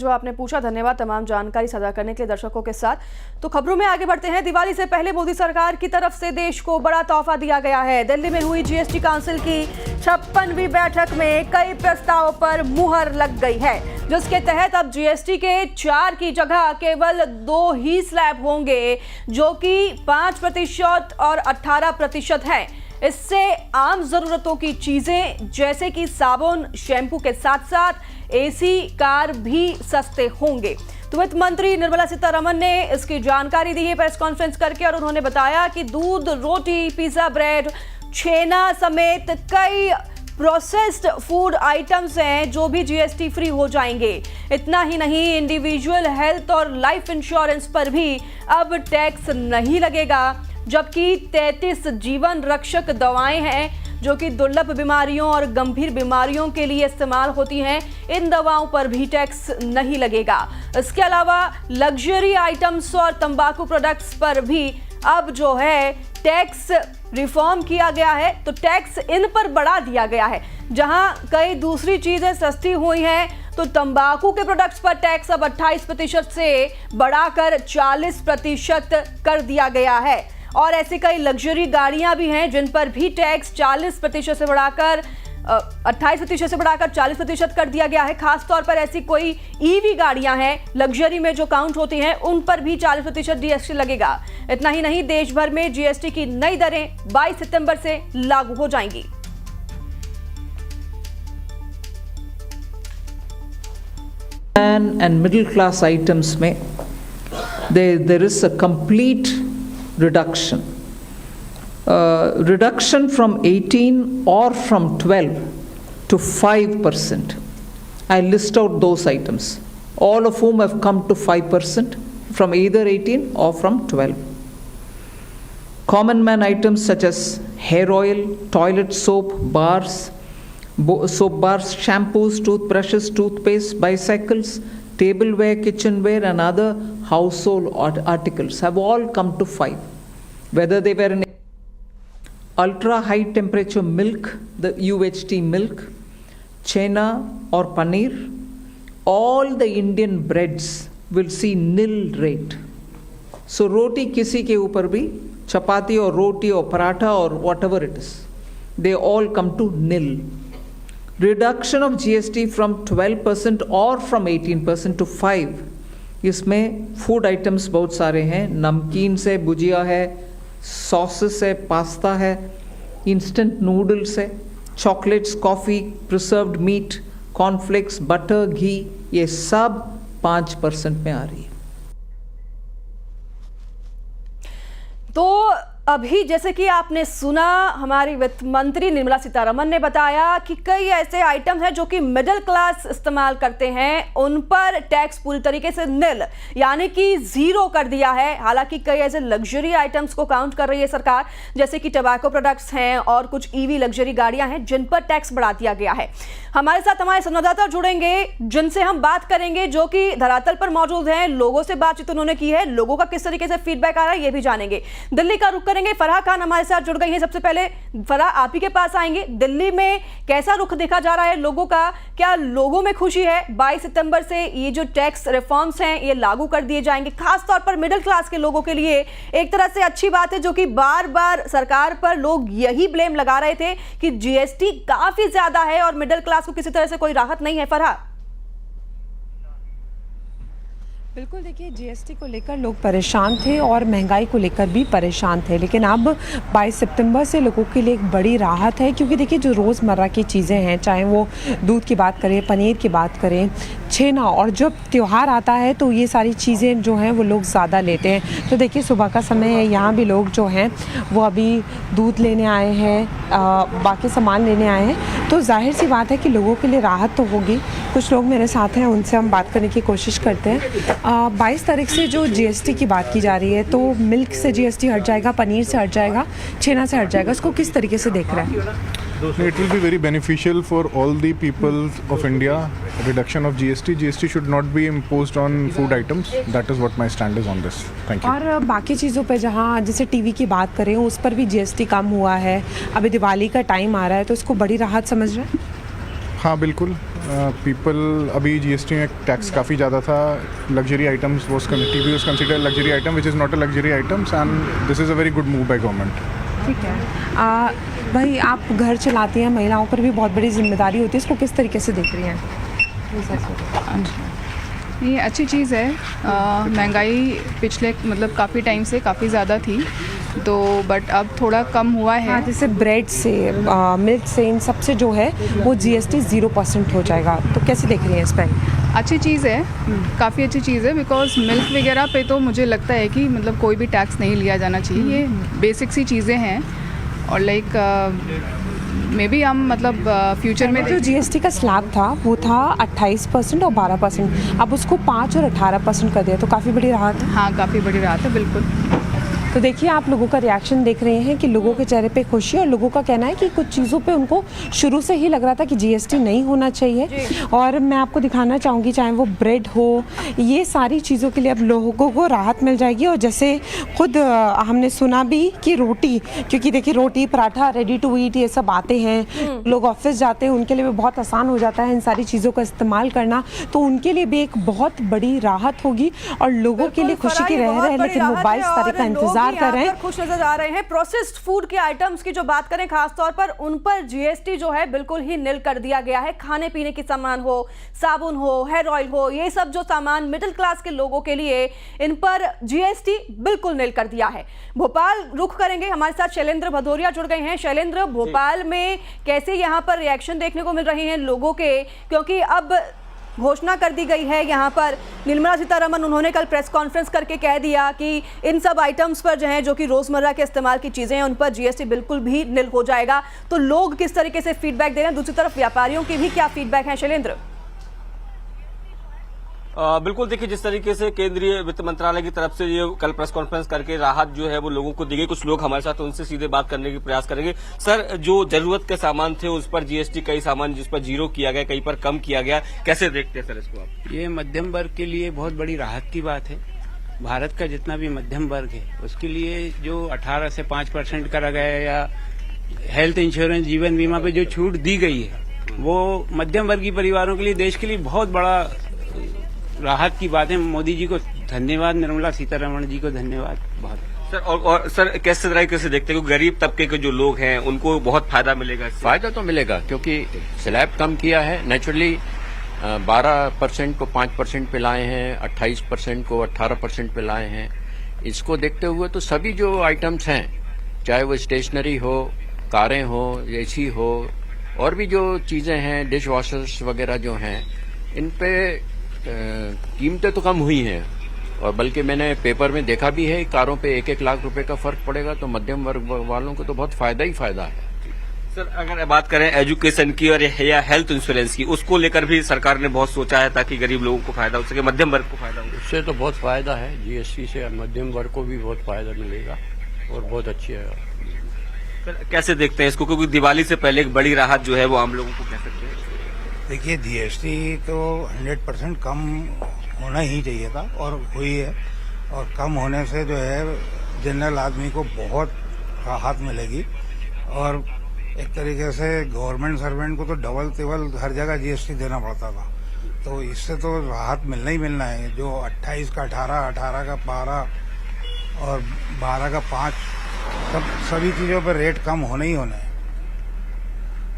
जो आपने पूछा, धन्यवाद तमाम जानकारी साझा करने के लिए दर्शकों के साथ। तो खबरों में आगे बढ़ते हैं। दिवाली से पहले मोदी सरकार की तरफ से देश को बड़ा तोहफा दिया गया है। दिल्ली में हुई जीएसटी काउंसिल की 56वीं बैठक में कई प्रस्तावों पर मुहर लग गई है, जिसके तहत अब जीएसटी के 4 की जगह केवल 2 ही स्लैब होंगे, जो कि 5% और 18% है। इससे आम जरूरतों की चीजें जैसे कि साबुन, शैम्पू के साथ साथ एसी, कार भी सस्ते होंगे। तो वित्त मंत्री निर्मला सीतारमण ने इसकी जानकारी दी है प्रेस कॉन्फ्रेंस करके, और उन्होंने बताया कि दूध, रोटी, पिज्जा, ब्रेड, छेना समेत कई प्रोसेस्ड फूड आइटम्स हैं जो भी जीएसटी फ्री हो जाएंगे। इतना ही नहीं, इंडिविजुअल हेल्थ और लाइफ इंश्योरेंस पर भी अब टैक्स नहीं लगेगा, जबकि 33 जीवन रक्षक दवाएं हैं जो कि दुर्लभ बीमारियों और गंभीर बीमारियों के लिए इस्तेमाल होती हैं, इन दवाओं पर भी टैक्स नहीं लगेगा। इसके अलावा लग्जरी आइटम्स और तंबाकू प्रोडक्ट्स पर भी अब जो है टैक्स रिफॉर्म किया गया है, तो टैक्स इन पर बढ़ा दिया गया है। जहां कई दूसरी चीजें सस्ती हुई हैं, तो तंबाकू के प्रोडक्ट्स पर टैक्स अब 28% से बढ़ाकर 40% कर दिया गया है। और ऐसी कई लग्जरी गाड़ियां भी हैं जिन पर भी टैक्स 40% से बढ़ाकर 28% से बढ़ाकर 40% कर दिया गया है। खासतौर पर ऐसी कोई ईवी गाड़ियां हैं लग्जरी में जो काउंट होती हैं, उन पर भी 40% जीएसटी लगेगा। इतना ही नहीं, देश भर में जीएसटी की नई दरें 22 सितंबर से लागू हो जाएंगी। and middle class items में there is a complete reduction. Reduction from 18 or from 12 to 5%. I list out those items, all of whom have come to 5% from either 18 or from 12. Common man items such as hair oil, toilet soap, soap bars, shampoos, toothbrushes, toothpaste, bicycles, tableware, kitchenware and other household articles have all come to 5. Whether they were in ultra high temperature milk, the UHT milk, chena or paneer, all the Indian breads will see nil rate. So roti kisi ke upar bhi, chapati or roti or paratha or whatever it is, they all come to nil. Reduction of GST from 12% or from 18% to 5. इसमें food items बहुत सारे हैं, नमकीन से भुजिया है, sauces है, pasta है, instant noodles है, chocolates, coffee, preserved meat, cornflakes, butter, ghee, ये सब 5% में आ रही है। तो अभी जैसे कि आपने सुना, हमारी वित्त मंत्री निर्मला सीतारमण ने बताया कि कई ऐसे आइटम हैं जो कि मिडिल क्लास इस्तेमाल करते हैं, उन पर टैक्स पूरी तरीके से निल यानी कि 0 कर दिया है। हालांकि कई ऐसे लग्जरी आइटम्स को काउंट कर रही है सरकार, जैसे कि टबैको प्रोडक्ट्स हैं और कुछ ईवी लग्जरी गाड़ियां हैं जिन पर टैक्स बढ़ा दिया गया है। हमारे साथ हमारे संवाददाता जुड़ेंगे जिनसे हम बात करेंगे, जो कि धरातल पर मौजूद हैं, लोगों से बातचीत उन्होंने की है, लोगों का किस तरीके से फीडबैक आ रहा है ये भी जानेंगे। दिल्ली का रुख करेंगे, फराह खान हमारे साथ जुड़ गई हैं। सबसे पहले फराह, आप ही के पास आएंगे। दिल्ली में कैसा रुख देखा जा रहा है लोगों का? क्या लोगों में खुशी है? 22 सितंबर से ये जो टैक्स रिफॉर्म्स हैं ये लागू कर दिए जाएंगे, खासतौर पर मिडिल क्लास के लोगों के लिए एक तरह से अच्छी बात है, जो कि बार बार सरकार पर लोग यही ब्लेम लगा रहे थे कि जीएसटी काफी ज्यादा है और मिडिल क्लास को किसी तरह से कोई राहत नहीं है। फराह, बिल्कुल, देखिए जीएसटी को लेकर लोग परेशान थे और महंगाई को लेकर भी परेशान थे, लेकिन अब 22 सितंबर से लोगों के लिए एक बड़ी राहत है, क्योंकि देखिए जो रोज़मर्रा की चीज़ें हैं, चाहे वो दूध की बात करें, पनीर की बात करें, छेना, और जब त्यौहार आता है तो ये सारी चीज़ें जो हैं वो लोग ज़्यादा लेते हैं। तो देखिए सुबह का समय है, यहाँ भी लोग जो हैं वो अभी दूध लेने आए हैं, बाकी सामान लेने आए हैं, तो जाहिर सी बात है कि लोगों के लिए राहत तो होगी। कुछ लोग मेरे साथ हैं, उनसे हम बात करने की कोशिश करते हैं। 22 तारीख से जो जीएसटी की बात की जा रही है, तो मिल्क से जीएसटी हट जाएगा, पनीर से हट जाएगा, छेना से हट जाएगा, इसको किस तरीके से देख रहे हैं? It will be very beneficial for all the people of India. Reduction of GST. GST should not be imposed on food items. That is what my stand is on this. Thank you. और बाकी चीज़ों पे, जहाँ जैसे TV की बात करें, उस पर भी जीएसटी कम हुआ है। अभी दिवाली का टाइम आ रहा है, तो इसको बड़ी राहत समझ रहे हैं? हाँ बिल्कुल, पीपल अभी जीएसटी में टैक्स काफ़ी ज़्यादा था. Luxury items TV was considered luxury item which is not a luxury items and this is a very good move by government. ठीक है. भाई आप घर चलाती हैं, महिलाओं पर भी बहुत बड़ी जिम्मेदारी होती है, इसको किस तरीके से देख रही हैं? ये अच्छी चीज़ है. महंगाई पिछले मतलब काफ़ी टाइम से काफ़ी ज़्यादा थी तो बट अब थोड़ा कम हुआ है. हाँ, जैसे ब्रेड से मिल्क से इन सब से जो है वो GST 0% हो जाएगा, तो कैसे देख रही हैं इस पर? अच्छी चीज़ है, काफ़ी अच्छी चीज़ है बिकॉज मिल्क वगैरह पे तो मुझे लगता है कि मतलब कोई भी टैक्स नहीं लिया जाना चाहिए. ये बेसिक सी चीज़ें हैं और लाइक मे बी हम मतलब फ्यूचर में जो GST का स्लैब था वो था 28% और 12%, अब उसको 5 और 18% कर दिया, तो काफ़ी बड़ी राहत है. हाँ, काफ़ी बड़ी राहत है बिल्कुल. तो देखिए आप लोगों का रिएक्शन देख रहे हैं कि लोगों के चेहरे पे खुशी, और लोगों का कहना है कि कुछ चीज़ों पे उनको शुरू से ही लग रहा था कि GST नहीं होना चाहिए. और मैं आपको दिखाना चाहूँगी, चाहे वो ब्रेड हो, ये सारी चीज़ों के लिए अब लोगों को राहत मिल जाएगी. और जैसे खुद हमने सुना भी कि रोटी, क्योंकि देखिए रोटी पराठा रेडी टू ईट ये सब आते हैं, लोग ऑफिस जाते हैं, उनके लिए भी बहुत आसान हो जाता है इन सारी चीज़ों का इस्तेमाल करना, तो उनके लिए भी एक बहुत बड़ी राहत होगी. और लोगों के लिए खुशी की रह रहे हैं, लेकिन मोबाइल तारीख का इंतजार कर रहे हैं. खुश नजर आ रहे हैं. प्रोसेस्ड फूड के आइटम्स की जो बात करें खास तौर पर, उन पर GST जो है बिल्कुल ही निल कर दिया गया है. खाने पीने के सामान हो, साबुन हो, हेयर ऑयल हो, ये सब जो सामान मिडिल क्लास के लोगों के लिए, इन पर GST बिल्कुल निल कर दिया है. भोपाल रुख करेंगे, हमारे साथ शैलेंद्र भदौरिया जुड़ गए हैं. शैलेंद्र, भोपाल में कैसे यहाँ पर रिएक्शन देखने को मिल रहे हैं लोगों के, क्योंकि अब घोषणा कर दी गई है यहाँ पर. निर्मला सीतारमण उन्होंने कल प्रेस कॉन्फ्रेंस करके कह दिया कि इन सब आइटम्स पर जो है, जो कि रोजमर्रा के इस्तेमाल की चीजें हैं, उन पर GST बिल्कुल भी निल हो जाएगा. तो लोग किस तरीके से फीडबैक दे रहे हैं, दूसरी तरफ व्यापारियों की भी क्या फीडबैक है शैलेंद्र? बिल्कुल देखिए, जिस तरीके से केंद्रीय वित्त मंत्रालय की तरफ से ये कल प्रेस कॉन्फ्रेंस करके राहत जो है वो लोगों को दी गई. कुछ लोग हमारे साथ, उनसे सीधे बात करने की प्रयास करेंगे. सर, जो जरूरत के सामान थे उस पर GST, कई सामान जिस पर 0 किया गया, कई पर कम किया गया, कैसे देखते हैं सर इसको आप? ये मध्यम वर्ग के लिए बहुत बड़ी राहत की बात है. भारत का जितना भी मध्यम वर्ग है उसके लिए जो 18 से 5% करा गया है, या हेल्थ इंश्योरेंस, जीवन बीमा पे जो छूट दी गई है, वो मध्यम वर्गीय परिवारों के लिए, देश के लिए बहुत बड़ा राहत की बात है. मोदी जी को धन्यवाद, निर्मला सीतारमण जी को धन्यवाद बहुत. सर और सर कैसे तरीके से देखते हैं कि गरीब तबके के जो लोग हैं उनको बहुत फायदा मिलेगा इससे? फायदा तो मिलेगा, क्योंकि स्लैब कम किया है. नेचुरली 12% को 5% पे लाए हैं, 28% को 18% पे लाए हैं. इसको देखते हुए तो सभी जो आइटम्स हैं, चाहे वो स्टेशनरी हो, कारें हो, AC हो, और भी जो चीजें हैं, डिश वॉशर्स वगैरह जो हैं, इन पे कीमतें तो कम हुई हैं. और बल्कि मैंने पेपर में देखा भी है, कारों पे 1-1 लाख रुपए का फर्क पड़ेगा, तो मध्यम वर्ग वालों को तो बहुत फायदा ही फायदा है. सर, अगर बात करें एजुकेशन की और या हेल्थ इंश्योरेंस की, उसको लेकर भी सरकार ने बहुत सोचा है ताकि गरीब लोगों को फायदा हो सके, मध्यम वर्ग को फायदा हो. उससे तो बहुत फायदा है. GST से मध्यम वर्ग को भी बहुत फायदा मिलेगा और बहुत अच्छी है. सर, कैसे देखते हैं इसको, क्योंकि दिवाली से पहले एक बड़ी राहत जो है वो आम लोगों को कह सकते हैं? देखिए, GST तो 100% कम होना ही चाहिए था और हुई है. और कम होने से जो है जनरल आदमी को बहुत राहत मिलेगी. और एक तरीके से गवर्नमेंट सर्वेंट को तो डबल टिबल हर जगह GST देना पड़ता था, तो इससे तो राहत मिलना ही मिलना है. जो 28 का 18, 18 का 12 और 12 का 5, सभी चीज़ों पर रेट कम होने ही होने हैं.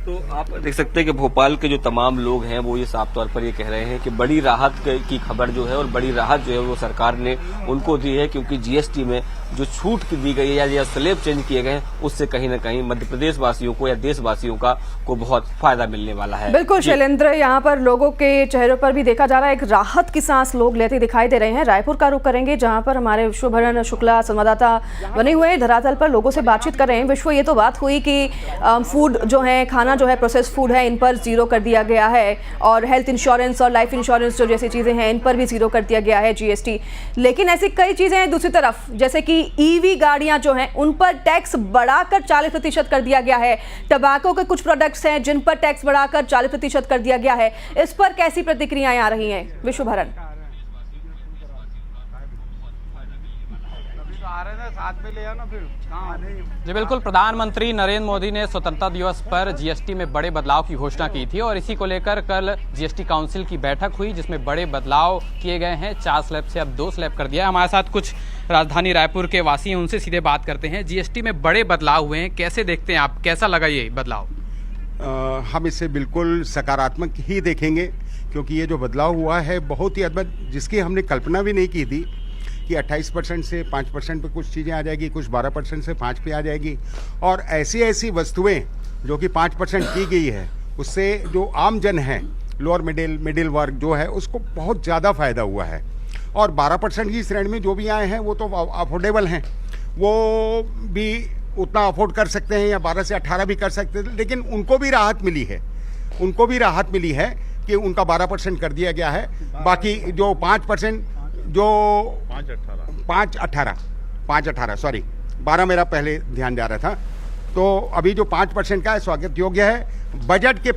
तो आप देख सकते हैं कि भोपाल के जो तमाम लोग हैं वो ये साफ तौर पर ये कह रहे हैं कि बड़ी राहत की खबर जो है, और बड़ी राहत जो है वो सरकार ने उनको दी है, क्योंकि GST में जो छूट दी गई है या स्लैब चेंज किए गए हैं, उससे कहीं न कहीं मध्य प्रदेश वासियों को या देशवासियों को बहुत फायदा मिलने वाला है. बिल्कुल शैलेंद्र, यहाँ पर लोगों के चेहरों पर भी देखा जा रहा है एक राहत की सांस लोग लेते दिखाई दे रहे हैं. रायपुर का रुख करेंगे, जहाँ पर हमारे विश्वभरण शुक्ला संवाददाता बने हुए धरातल पर लोगों से बातचीत कर रहे हैं. विश्व, ये तो बात हुई कि फूड जो है, खाना जो है, प्रोसेस फूड है, इन पर 0 कर दिया गया है, और हेल्थ इंश्योरेंस और लाइफ इंश्योरेंस जो जैसी चीजें हैं, इन पर भी 0 कर दिया गया है GST. लेकिन ऐसी कई चीजें हैं दूसरी तरफ, जैसे कि EV गाड़ियां जो हैं, उन पर टैक्स बढ़ाकर 40% कर दिया गया है. टबैको के कुछ प्रोडक्ट्स हैं जिन पर टैक्स बढ़ाकर 40% कर दिया गया है. इस पर कैसी प्रतिक्रियाएं आ रही हैं विश्वभरण? आ रहे थे साथ में ले आना फिर कहाँ जी बिल्कुल, प्रधानमंत्री नरेंद्र मोदी ने स्वतंत्रता दिवस पर जीएसटी में बड़े बदलाव की घोषणा की थी और इसी को लेकर कल जीएसटी काउंसिल की बैठक हुई जिसमें बड़े बदलाव किए गए हैं। 4 स्लैब से अब 2 स्लैब कर दिया है। हमारे साथ कुछ राजधानी रायपुर के वासी हैं, उनसे सीधे बात करते हैं। जीएसटी में बड़े बदलाव हुए हैं, कैसे देखते हैं आप, कैसा लगा ये बदलाव? हम इसे बिल्कुल सकारात्मक ही देखेंगे क्योंकि ये जो बदलाव हुआ है बहुत ही अद्भुत, जिसकी हमने कल्पना भी नहीं की थी कि 28% से 5% पे कुछ चीज़ें आ जाएगी, कुछ 12% से 5 पे आ जाएगी और ऐसी ऐसी वस्तुएं जो कि 5% की गई है उससे जो आम जन है, लोअर मिडिल वर्ग जो है उसको बहुत ज़्यादा फ़ायदा हुआ है। और 12% की श्रेणी में जो भी आए हैं वो तो अफोर्डेबल हैं, वो भी उतना अफोर्ड कर सकते हैं या 12 से 18 भी कर सकते हैं, लेकिन उनको भी राहत मिली है कि उनका 12% कर दिया गया है। बाकी जो 5% जो 5-18 सॉरी 12 मेरा पहले ध्यान जा रहा था, तो अभी जो 5% का है स्वागत योग्य है। बजट के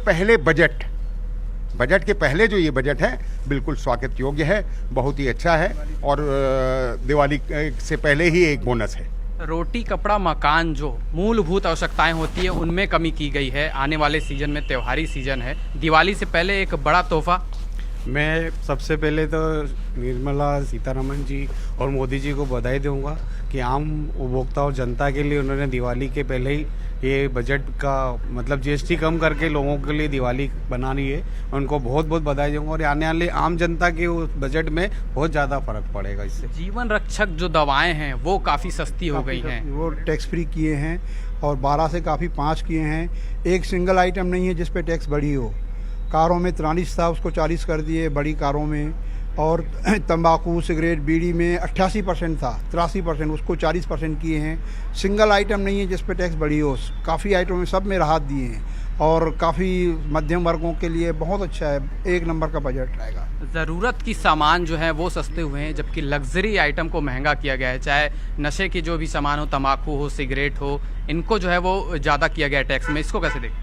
पहले जो ये बजट है बिल्कुल स्वागत योग्य है, बहुत ही अच्छा है और दिवाली से पहले ही एक बोनस है। रोटी कपड़ा मकान जो मूलभूत आवश्यकताएं होती है उनमें कमी की गई है। आने वाले सीजन में त्योहारी सीजन है, दिवाली से पहले एक बड़ा तोहफा। मैं सबसे पहले तो निर्मला सीतारमण जी और मोदी जी को बधाई दूंगा कि आम उपभोक्ता और जनता के लिए उन्होंने दिवाली के पहले ही ये बजट का मतलब जीएसटी कम करके लोगों के लिए दिवाली बनानी है। उनको बहुत बहुत बधाई दूंगा और आने वाले आम जनता के उस बजट में बहुत ज़्यादा फर्क पड़ेगा इससे। जीवन रक्षक जो दवाएं हैं वो काफ़ी सस्ती हो गई हैं, वो टैक्स फ्री किए हैं और 12 से काफ़ी 5 किए हैं। एक सिंगल आइटम नहीं है जिस पे टैक्स बढ़ी हो। कारों में 43 था, उसको 40 कर दिए बड़ी कारों में, और तंबाकू सिगरेट बीड़ी में 88% था, 83% उसको 40% किए हैं। सिंगल आइटम नहीं है जिस पे टैक्स बढ़ी हो, काफ़ी आइटम में सब में राहत दिए हैं और काफ़ी मध्यम वर्गों के लिए बहुत अच्छा है। 1 नंबर का बजट रहेगा। ज़रूरत की सामान जो है वो सस्ते हुए हैं जबकि लग्जरी आइटम को महंगा किया गया है। चाहे नशे की जो भी सामान हो, तंबाकू हो, सिगरेट हो, इनको जो है वो ज़्यादा किया गया है टैक्स में। इसको कैसे देखते हैं?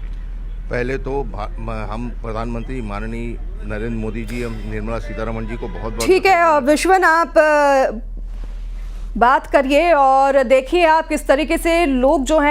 पहले तो हम प्रधानमंत्री माननीय नरेंद्र मोदी जी और निर्मला सीतारमण जी को बहुत बहुत ठीक है विश्वन, आप बात करिए और देखिए आप किस तरीके से लोग जो हैं